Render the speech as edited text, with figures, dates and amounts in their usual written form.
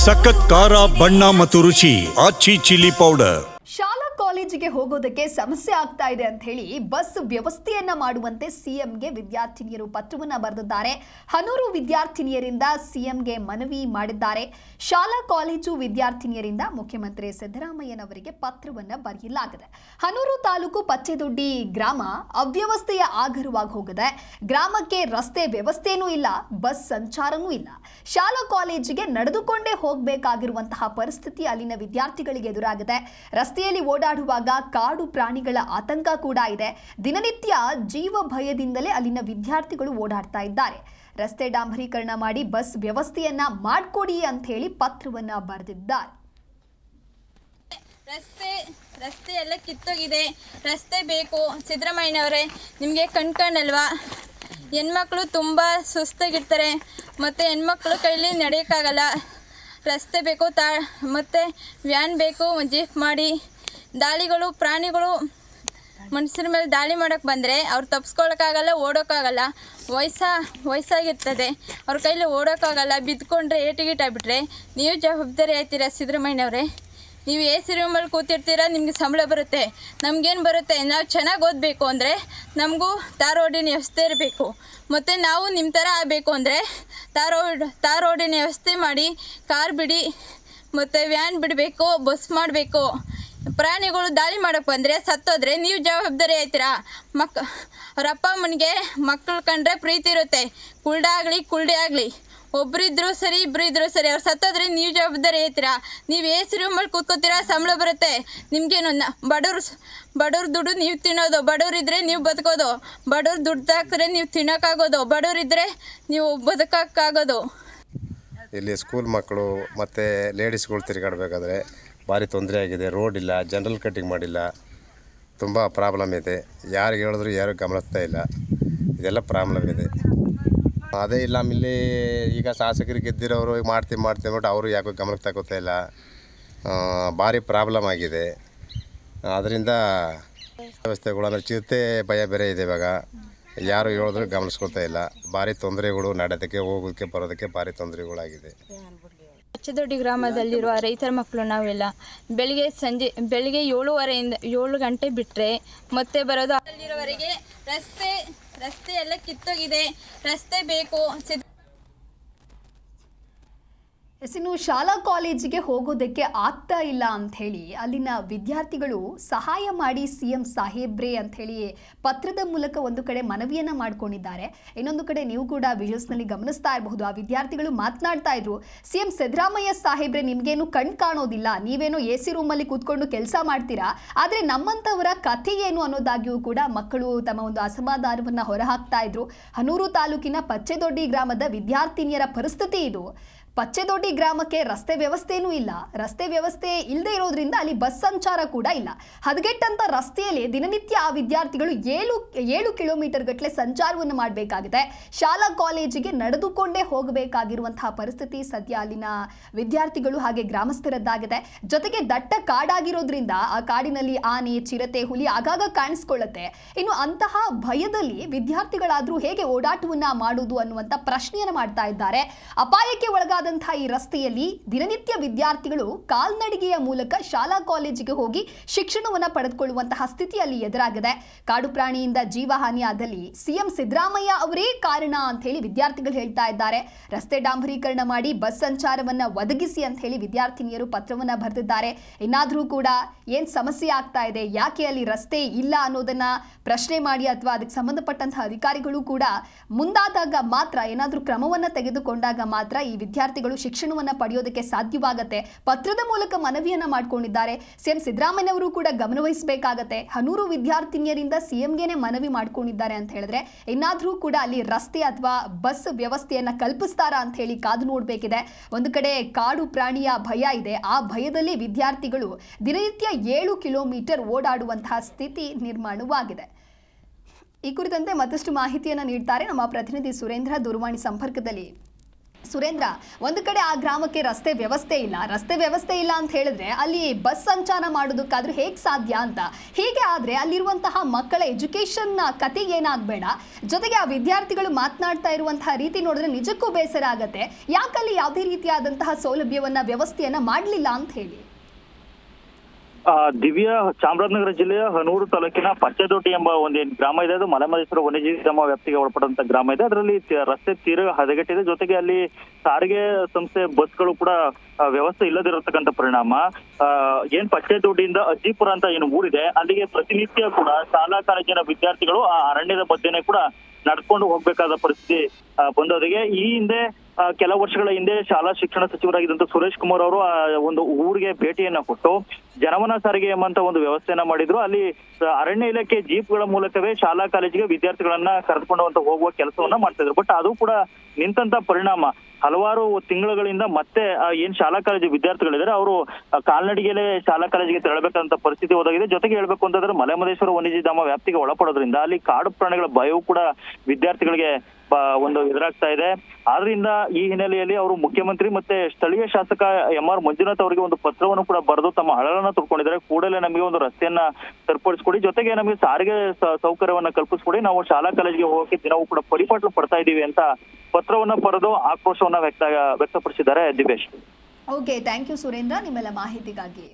ಸಖತ್ ಖಾರ ಬಣ್ಣ ಮತ್ತು ರುಚಿ ಆಚಿ ಚಿಲ್ಲಿ ಪೌಡರ್. ಶಾಲಾ ಕಾಲೇಜಿಗೆ ಹೋಗೋದಕ್ಕೆ ಸಮಸ್ಯೆ ಆಗ್ತಾ ಇದೆ ಅಂತ ಹೇಳಿ ಬಸ್ ವ್ಯವಸ್ಥೆಯನ್ನ ಮಾಡುವಂತೆ ಸಿಎಂಗೆ ವಿದ್ಯಾರ್ಥಿನಿಯರು ಪತ್ರವನ್ನ ಬರೆದಿದ್ದಾರೆ. ಹನೂರು ವಿದ್ಯಾರ್ಥಿನಿಯರಿಂದ ಸಿಎಂಗೆ ಮನವಿ ಮಾಡಿದ್ದಾರೆ. ಶಾಲಾ ಕಾಲೇಜು ವಿದ್ಯಾರ್ಥಿನಿಯರಿಂದ ಮುಖ್ಯಮಂತ್ರಿ ಸಿದ್ದರಾಮಯ್ಯನವರಿಗೆ ಪತ್ರವನ್ನ ಬರೆಯಲಾಗಿದೆ. ಹನೂರು ತಾಲೂಕು ಪಚ್ಚೆದೊಡ್ಡಿ ಗ್ರಾಮ ಅವ್ಯವಸ್ಥೆಯ ಆಗರವಾಗಿ ಹೋಗಿದೆ. ಗ್ರಾಮಕ್ಕೆ ರಸ್ತೆ ವ್ಯವಸ್ಥೆನೂ ಇಲ್ಲ, ಬಸ್ ಸಂಚಾರನೂ ಇಲ್ಲ. ಶಾಲಾ ಕಾಲೇಜಿಗೆ ನಡೆದುಕೊಂಡೇ ಹೋಗಬೇಕಾಗಿರುವಂತಹ ಪರಿಸ್ಥಿತಿ ಅಲ್ಲಿನ ವಿದ್ಯಾರ್ಥಿಗಳಿಗೆ ಎದುರಾಗಿದೆ. ರಸ್ತೆಯಲ್ಲಿ ಓಡಾಡುವಾಗ ಕಾಡು ಪ್ರಾಣಿಗಳ ಆತಂಕ ಕೂಡ ಇದೆ. ದಿನನಿತ್ಯ ಜೀವ ಭಯದಿಂದಲೇ ಅಲ್ಲಿನ ವಿದ್ಯಾರ್ಥಿಗಳು ಓಡಾಡ್ತಾ ಇದ್ದಾರೆ. ರಸ್ತೆ ಡಾಂಬರೀಕರಣ ಮಾಡಿ ಬಸ್ ವ್ಯವಸ್ಥೆಯನ್ನ ಮಾಡಿಕೊಡಿ ಅಂತ ಹೇಳಿ ಪತ್ರವನ್ನ ಬರೆದಿದ್ದಾರೆ. ರಸ್ತೆ ಎಲ್ಲ ಕಿತ್ತೋಗಿದೆ. ರಸ್ತೆ ಬೇಕು ಸಿದ್ದರಾಮಯ್ಯನವರೇ. ನಿಮಗೆ ಕಣ್ಕಂಡಲ್ವಾ, ಹೆಣ್ಮಕ್ಳು ತುಂಬ ಸುಸ್ತಾಗಿರ್ತಾರೆ, ಮತ್ತು ಹೆಣ್ಮಕ್ಳು ಕೈಲಿ ನಡೆಯೋಕ್ಕಾಗಲ್ಲ. ರಸ್ತೆ ಬೇಕು, ಮತ್ತು ವ್ಯಾನ್ ಬೇಕು, ಜೀಪ್ ಮಾಡಿ. ದಾಳಿಗಳು, ಪ್ರಾಣಿಗಳು ಮನುಷ್ಯರ ಮೇಲೆ ದಾಳಿ ಮಾಡೋಕ್ಕೆ ಬಂದರೆ ಅವ್ರು ತಪ್ಪಿಸ್ಕೊಳಕ್ಕಾಗಲ್ಲ, ಓಡೋಕ್ಕಾಗಲ್ಲ. ವಯಸ್ಸಾಗಿರ್ತದೆ, ಅವ್ರ ಕೈಲಿ ಓಡೋಕ್ಕಾಗಲ್ಲ. ಬಿದ್ದುಕೊಂಡ್ರೆ ಏಟಿಗಿಟ್ಟಾಗ್ಬಿಟ್ರೆ ನೀವು ಜವಾಬ್ದಾರಿ ಆಯ್ತೀರಾ ಸಿದ್ದರಾಮಯ್ಯನವರೇ? ನೀವು ಎ ಸಿ ರೂಮಲ್ಲಿ ಕೂತಿರ್ತೀರ, ನಿಮಗೆ ಸಂಬಳ ಬರುತ್ತೆ. ನಮಗೇನು ಬರುತ್ತೆ? ನಾವು ಚೆನ್ನಾಗಿ ಓದಬೇಕು ಅಂದರೆ ನಮಗೂ ತಾರ್ ರೋಡಿನ ವ್ಯವಸ್ಥೆ ಇರಬೇಕು. ಮತ್ತು ನಾವು ನಿಮ್ಮ ಥರ ಆಗಬೇಕು ಅಂದರೆ ತಾರ್ ರೋಡಿನ ವ್ಯವಸ್ಥೆ ಮಾಡಿ, ಕಾರ್ ಬಿಡಿ, ಮತ್ತು ವ್ಯಾನ್ ಬಿಡಬೇಕು, ಬಸ್ ಮಾಡಬೇಕು. ಪ್ರಾಣಿಗಳು ದಾಳಿ ಮಾಡೋಕ್ಕೆ ಬಂದರೆ ಸತ್ತೋದ್ರೆ ನೀವು ಜವಾಬ್ದಾರಿ ಆಯ್ತೀರಾ? ಅವ್ರ ಅಪ್ಪ ಅಮ್ಮನಿಗೆ ಮಕ್ಕಳು ಕಂಡ್ರೆ ಪ್ರೀತಿ ಇರುತ್ತೆ. ಕುಳ್ಳಿ ಆಗಲಿ ಒಬ್ಬರಿದ್ದರೂ ಸರಿ, ಇಬ್ಬರು ಇದ್ದರೂ ಸರಿ, ಅವ್ರು ಸತ್ತೋದ್ರೆ ನೀವು ಜವಾಬ್ದಾರಿ ಆಯ್ತೀರಾ? ನೀವು ಎ ಸಿ ರೂಮಲ್ಲಿ ಕೂತ್ಕೋತೀರಾ, ಸಂಬಳ ಬರುತ್ತೆ. ನಿಮಗೇನು ಬಡವ್ರ ದುಡ್ಡು ನೀವು ತಿನ್ನೋದು. ಬಡವರಿದ್ದರೆ ನೀವು ಬದುಕೋದು. ಬಡವ್ರು ದುಡ್ಡು ಹಾಕಿದ್ರೆ ನೀವು ತಿನ್ನೋಕ್ಕಾಗೋದು. ಬಡವರಿದ್ದರೆ ನೀವು ಬದುಕೋಕ್ಕಾಗೋದು. ಇಲ್ಲಿ ಸ್ಕೂಲ್ ಮಕ್ಕಳು ಮತ್ತು ಲೇಡೀಸ್ಗಳು ತಿರುಗಾಡಬೇಕಾದ್ರೆ ಭಾರಿ ತೊಂದರೆ ಆಗಿದೆ. ರೋಡ್ ಇಲ್ಲ, ಜನರಲ್ ಕಟ್ಟಿಂಗ್ ಮಾಡಿಲ್ಲ, ತುಂಬ ಪ್ರಾಬ್ಲಮ್ ಇದೆ. ಯಾರಿಗೆ ಹೇಳಿದ್ರು ಯಾರು ಗಮನಿಸ್ತಾ ಇಲ್ಲ. ಇದೆಲ್ಲ ಪ್ರಾಬ್ಲಮ್ ಇದೆ. ಅದೇ ಇಲ್ಲ ಇಲ್ಲಿ ಈಗ ಶಾಸಕರಿಗೆ ಗೆದ್ದಿರೋರು ಮಾಡ್ತೀವಿ ಅಂದ್ಬಿಟ್ಟು ಅವರು ಯಾಕೋ ಗಮನಕ್ಕೆ ತಗೋತಾ ಇಲ್ಲ. ಭಾರಿ ಪ್ರಾಬ್ಲಮ್ ಆಗಿದೆ. ಅದರಿಂದ ವ್ಯವಸ್ಥೆಗಳು ಚಿರತೆ ಭಯ ಬೇರೆ ಇದೆ. ಇವಾಗ ಯಾರು ಹೇಳಿದ್ರು ಗಮನಿಸ್ಕೊಳ್ತಾ ಇಲ್ಲ. ಭಾರಿ ತೊಂದರೆಗಳು, ನಡೆಯೋದಕ್ಕೆ ಹೋಗೋದಕ್ಕೆ ಬರೋದಕ್ಕೆ ಭಾರಿ ತೊಂದರೆಗಳಾಗಿದೆ. ಪಚ್ಚೆದೊಡ್ಡಿ ಗ್ರಾಮದಲ್ಲಿರುವ ರೈತರ ಮಕ್ಕಳು ನಾವೆಲ್ಲ ಬೆಳಿಗ್ಗೆ 7:30ಯಿಂದ 7 ಗಂಟೆ ಬಿಟ್ಟರೆ ಮತ್ತೆ ಬರೋದು ಅಲ್ಲಿರೋವರೆಗೆ. ರಸ್ತೆ ಎಲ್ಲ ಕಿತ್ತೋಗಿದೆ. ರಸ್ತೆ ಬೇಕು. ಇನ್ನು ಶಾಲಾ ಕಾಲೇಜಿಗೆ ಹೋಗೋದಕ್ಕೆ ಆಗ್ತಾ ಇಲ್ಲ ಅಂತ ಹೇಳಿ ಅಲ್ಲಿನ ವಿದ್ಯಾರ್ಥಿಗಳು ಸಹಾಯ ಮಾಡಿ ಸಿಎಂ ಸಾಹೇಬ್ರೆ ಅಂತ ಹೇಳಿ ಪತ್ರದ ಮೂಲಕ ಒಂದು ಕಡೆ ಮನವಿಯನ್ನ ಮಾಡ್ಕೊಂಡಿದ್ದಾರೆ. ಇನ್ನೊಂದು ಕಡೆ ನೀವು ಕೂಡ ವಿಜುವಲ್ಸ್ನಲ್ಲಿ ಗಮನಿಸ್ತಾ ಇರಬಹುದು, ಆ ವಿದ್ಯಾರ್ಥಿಗಳು ಮಾತನಾಡ್ತಾ ಇದ್ರು, ಸಿಎಂ ಸಿದ್ದರಾಮಯ್ಯ ಸಾಹೇಬ್ರೆ ನಿಮ್ಗೇನು ಕಣ್ ಕಾಣೋದಿಲ್ಲ, ನೀವೇನೋ ಎ ಸಿ ರೂಮಲ್ಲಿ ಕೂತ್ಕೊಂಡು ಕೆಲಸ ಮಾಡ್ತೀರಾ, ಆದರೆ ನಮ್ಮಂಥವರ ಕಥೆ ಏನು ಅನ್ನೋದಾಗಿಯೂ ಕೂಡ ಮಕ್ಕಳು ತಮ್ಮ ಒಂದು ಅಸಮಾಧಾನವನ್ನ ಹೊರಹಾಕ್ತಾ ಇದ್ರು. ಹನೂರು ತಾಲೂಕಿನ ಪಚ್ಚೆದೊಡ್ಡಿ ಗ್ರಾಮದ ವಿದ್ಯಾರ್ಥಿನಿಯರ ಪರಿಸ್ಥಿತಿ ಇದು. ಪಚ್ಚೆದೊಡ್ಡಿ ಗ್ರಾಮಕ್ಕೆ ರಸ್ತೆ ವ್ಯವಸ್ಥೆನೂ ಇಲ್ಲ. ರಸ್ತೆ ವ್ಯವಸ್ಥೆ ಇಲ್ಲದೆ ಇರೋದ್ರಿಂದ ಅಲ್ಲಿ ಬಸ್ ಸಂಚಾರ ಕೂಡ ಇಲ್ಲ. ಹದಗೆಟ್ಟಂತ ರಸ್ತೆಯಲ್ಲಿ ದಿನನಿತ್ಯ ಆ ವಿದ್ಯಾರ್ಥಿಗಳು 7 ಕಿಲೋಮೀಟರ್ ಗಟ್ಟಲೆ ಸಂಚಾರವನ್ನು ಮಾಡಬೇಕಾಗಿದೆ. ಶಾಲಾ ಕಾಲೇಜಿಗೆ ನಡೆದುಕೊಂಡೇ ಹೋಗಬೇಕಾಗಿರುವಂತಹ ಪರಿಸ್ಥಿತಿ ಸದ್ಯ ಅಲ್ಲಿನ ವಿದ್ಯಾರ್ಥಿಗಳು ಹಾಗೆ ಗ್ರಾಮಸ್ಥರದ್ದಾಗಿದೆ. ಜೊತೆಗೆ ದಟ್ಟ ಕಾಡಾಗಿರೋದ್ರಿಂದ ಆ ಕಾಡಿನಲ್ಲಿ ಆನೆ, ಚಿರತೆ, ಹುಲಿ ಆಗಾಗ ಕಾಣಿಸ್ಕೊಳ್ಳುತ್ತೆ. ಇನ್ನು ಅಂತಹ ಭಯದಲ್ಲಿ ವಿದ್ಯಾರ್ಥಿಗಳಾದ್ರೂ ಹೇಗೆ ಓಡಾಟವನ್ನ ಮಾಡುವುದು ಅನ್ನುವಂಥ ಪ್ರಶ್ನೆಯನ್ನು ಮಾಡ್ತಾ ಇದ್ದಾರೆ. ಅಪಾಯಕ್ಕೆ ಒಳಗಾದ ಈ ರಸ್ತೆಯಲ್ಲಿ ದಿನನಿತ್ಯ ವಿದ್ಯಾರ್ಥಿಗಳು ಕಾಲ್ನಡಿಗೆಯ ಮೂಲಕ ಶಾಲಾ ಕಾಲೇಜಿಗೆ ಹೋಗಿ ಶಿಕ್ಷಣವನ್ನು ಪಡೆದುಕೊಳ್ಳುವಂತಹ ಸ್ಥಿತಿಯಲ್ಲಿ ಎದುರಾಗಿದೆ. ಕಾಡು ಪ್ರಾಣಿಯಿಂದ ಜೀವಹಾನಿ ಆದಲ್ಲಿ ಸಿಎಂ ಸಿದ್ದರಾಮಯ್ಯ ಅವರೇ ಕಾರಣ ಅಂತ ಹೇಳಿ ವಿದ್ಯಾರ್ಥಿಗಳು ಹೇಳ್ತಾ ಇದ್ದಾರೆ. ರಸ್ತೆ ಡಾಂಬರೀಕರಣ ಮಾಡಿ ಬಸ್ ಸಂಚಾರವನ್ನ ಒದಗಿಸಿ ಅಂತ ಹೇಳಿ ವಿದ್ಯಾರ್ಥಿನಿಯರು ಪತ್ರವನ್ನ ಬರೆದಿದ್ದಾರೆ. ಇನ್ನಾದರೂ ಕೂಡ ಏನ್ ಸಮಸ್ಯೆ ಆಗ್ತಾ ಇದೆ, ಯಾಕೆ ಅಲ್ಲಿ ರಸ್ತೆ ಇಲ್ಲ ಅನ್ನೋದನ್ನ ಪ್ರಶ್ನೆ ಮಾಡಿ ಅಥವಾ ಅದಕ್ಕೆ ಸಂಬಂಧಪಟ್ಟಂತಹ ಅಧಿಕಾರಿಗಳು ಕೂಡ ಮುಂದಾದಾಗ ಮಾತ್ರ, ಏನಾದರೂ ಕ್ರಮವನ್ನ ತೆಗೆದುಕೊಂಡಾಗ ಮಾತ್ರ ಈ ವಿದ್ಯಾರ್ಥಿಗಳು ಶಿಕ್ಷಣವನ್ನ ಪಡೆಯೋದಕ್ಕೆ ಸಾಧ್ಯವಾಗುತ್ತೆ. ಪತ್ರದ ಮೂಲಕ ಮನವಿಯನ್ನ ಮಾಡ್ಕೊಂಡಿದ್ದಾರೆ. ಸಿಎಂ ಸಿದ್ದರಾಮಯ್ಯನವರು ಕೂಡ ಗಮನವಹಿಸಬೇಕಾಗತ್ತೆ. ಹನೂರು ವಿದ್ಯಾರ್ಥಿನಿಯರಿಂದ ಸಿಎಂಗೆನೆ ಮನವಿ ಮಾಡ್ಕೊಂಡಿದ್ದಾರೆ ಅಂತ ಹೇಳಿದ್ರೆ ಇನ್ನಾದ್ರೂ ಕೂಡ ಅಲ್ಲಿ ರಸ್ತೆ ಅಥವಾ ಬಸ್ ವ್ಯವಸ್ಥೆಯನ್ನ ಕಲ್ಪಿಸ್ತಾರಾ ಅಂತ ಹೇಳಿ ಕಾದು ನೋಡಬೇಕಿದೆ. ಒಂದು ಕಡೆ ಕಾಡು ಪ್ರಾಣಿಯ ಭಯ ಇದೆ. ಆ ಭಯದಲ್ಲಿ ವಿದ್ಯಾರ್ಥಿಗಳು ದಿನನಿತ್ಯ 7 ಕಿಲೋಮೀಟರ್ ಓಡಾಡುವಂತಹ ಸ್ಥಿತಿ ನಿರ್ಮಾಣವಾಗಿದೆ. ಈ ಕುರಿತಂತೆ ಮತ್ತಷ್ಟು ಮಾಹಿತಿಯನ್ನು ನೀಡ್ತಾರೆ ನಮ್ಮ ಪ್ರತಿನಿಧಿ ಸುರೇಂದ್ರ ದೂರವಾಣಿ ಸಂಪರ್ಕದಲ್ಲಿ. ಸುರೇಂದ್ರ, ಒಂದು ಕಡೆ ಆ ಗ್ರಾಮಕ್ಕೆ ರಸ್ತೆ ವ್ಯವಸ್ಥೆ ಇಲ್ಲ ಅಂತ ಹೇಳಿದ್ರೆ ಅಲ್ಲಿ ಬಸ್ ಸಂಚಾರ ಮಾಡೋದಕ್ಕಾದ್ರೂ ಹೇಗೆ ಸಾಧ್ಯ ಅಂತ. ಹೀಗೆ ಆದ್ರೆ ಅಲ್ಲಿರುವಂತಹ ಮಕ್ಕಳ ಎಜುಕೇಶನ್ ಕತೆ ಏನಾಗಬೇಡ, ಜೊತೆಗೆ ಆ ವಿದ್ಯಾರ್ಥಿಗಳು ಮಾತನಾಡ್ತಾ ಇರುವಂತಹ ರೀತಿ ನೋಡಿದ್ರೆ ನಿಜಕ್ಕೂ ಬೇಸರ ಆಗತ್ತೆ. ಯಾಕಲ್ಲಿ ಯಾವುದೇ ರೀತಿಯಾದಂತಹ ಸೌಲಭ್ಯವನ್ನ ವ್ಯವಸ್ಥೆಯನ್ನ ಮಾಡಲಿಲ್ಲ ಅಂತ ಹೇಳಿ. ದಿವ್ಯಾ, ಚಾಮರಾಜನಗರ ಜಿಲ್ಲೆಯ ಹನೂರು ತಾಲೂಕಿನ ಪಚ್ಚದೊಡ್ಡಿ ಎಂಬ ಒಂದು ಗ್ರಾಮ ಇದೆ. ಅದು ಮಲೆಮಹದೇಶ್ವರ ವನ್ಯಜೀವಿ ಧಾಮ ವ್ಯಾಪ್ತಿಗೆ ಒಳಪಡುವಂತ ಗ್ರಾಮ ಇದೆ. ಅದರಲ್ಲಿ ರಸ್ತೆ ತೀರ ಹದಗೆಟ್ಟಿದೆ. ಜೊತೆಗೆ ಅಲ್ಲಿ ಸಾರಿಗೆ ಸಂಸ್ಥೆ ಬಸ್ಗಳು ಕೂಡ ವ್ಯವಸ್ಥೆ ಇಲ್ಲದಿರತಕ್ಕಂಥ ಪರಿಣಾಮ ಏನ್ ಪಚ್ಚದೊಡ್ಡಿಯಿಂದ ಅಜ್ಜಿಪುರ ಅಂತ ಏನು ಊರಿದೆ ಅಲ್ಲಿಗೆ ಪ್ರತಿನಿತ್ಯ ಕೂಡ ಶಾಲಾ ಕಾಲೇಜಿನ ವಿದ್ಯಾರ್ಥಿಗಳು ಆ ಅರಣ್ಯದ ಮಧ್ಯೆನೆ ಕೂಡ ನಡ್ಕೊಂಡು ಹೋಗ್ಬೇಕಾದ ಪರಿಸ್ಥಿತಿ ಬಂದವರಿಗೆ. ಈ ಹಿಂದೆ ಕೆಲ ವರ್ಷಗಳ ಹಿಂದೆ ಶಾಲಾ ಶಿಕ್ಷಣ ಸಚಿವರಾಗಿದ್ದಂತ ಸುರೇಶ್ ಕುಮಾರ್ ಅವರು ಒಂದು ಊರಿಗೆ ಭೇಟಿಯನ್ನ ಕೊಟ್ಟು ಜನವನ ಸಾರಿಗೆ ಎಂಬಂತ ಒಂದು ವ್ಯವಸ್ಥೆಯನ್ನ ಮಾಡಿದ್ರು. ಅಲ್ಲಿ ಅರಣ್ಯ ಇಲಾಖೆ ಜೀಪ್ಗಳ ಮೂಲಕವೇ ಶಾಲಾ ಕಾಲೇಜಿಗೆ ವಿದ್ಯಾರ್ಥಿಗಳನ್ನ ಕರೆದುಕೊಂಡು ಹೋಗುವ ಕೆಲಸವನ್ನ ಮಾಡ್ತಾ ಇದ್ರು. ಬಟ್ ಅದು ಕೂಡ ನಿಂತ ಪರಿಣಾಮ ಹಲವಾರು ತಿಂಗಳುಗಳಿಂದ ಮತ್ತೆ ಏನ್ ಶಾಲಾ ಕಾಲೇಜು ವಿದ್ಯಾರ್ಥಿಗಳಿದ್ದಾರೆ ಅವರು ಕಾಲ್ನಡಿಗೆಲೆ ಶಾಲಾ ಕಾಲೇಜಿಗೆ ತೆರಳಬೇಕಂತ ಪರಿಸ್ಥಿತಿ ಒದಗಿದೆ. ಜೊತೆಗೆ ಹೇಳ್ಬೇಕು ಅಂತಂದ್ರೆ ಮಲೆಮಹದೇಶ್ವರ ವನ್ಯಜೀವಿ ಧಾಮ ವ್ಯಾಪ್ತಿಗೆ ಒಳಪಡೋದ್ರಿಂದ ಅಲ್ಲಿ ಕಾಡು ಪ್ರಾಣಿಗಳ ಭಯವೂ ಕೂಡ ವಿದ್ಯಾರ್ಥಿಗಳಿಗೆ ಒಂದು ಎದುರಾಗ್ತಾ ಇದೆ. ಆದ್ರಿಂದ ಈ ಹಿನ್ನೆಲೆಯಲ್ಲಿ ಅವರು ಮುಖ್ಯಮಂತ್ರಿ ಮತ್ತೆ ಸ್ಥಳೀಯ ಶಾಸಕ MR ಮಂಜುನಾಥ್ ಅವರಿಗೆ ಒಂದು ಪತ್ರವನ್ನು ಕೂಡ ಬರೆದು ತಮ್ಮ ಅಳಲನ್ನ ತೋಡ್ಕೊಂಡಿದ್ದಾರೆ. ಕೂಡಲೇ ನಮಗೆ ಒಂದು ರಸ್ತೆಯನ್ನ ಸರಿಪಡಿಸ್ಕೊಡಿ, ಜೊತೆಗೆ ನಮಗೆ ಸಾರಿಗೆ ಸೌಕರ್ಯವನ್ನ ಕಲ್ಪಿಸ್ಕೊಡಿ, ನಾವು ಶಾಲಾ ಕಾಲೇಜಿಗೆ ಹೋಗಕ್ಕೆ ದಿನವೂ ಕೂಡ ಪರಿಪಾಟ್ಲು ಪಡ್ತಾ ಇದೀವಿ ಅಂತ ಪತ್ರವನ್ನ ಬರೆದು ಆಕ್ರೋಶವನ್ನ ವ್ಯಕ್ತಪಡಿಸಿದ್ದಾರೆ. Divesh. Okay, thank you Surendra ನಿಮ್ಮೆಲ್ಲ ಮಾಹಿತಿಗಾಗಿ.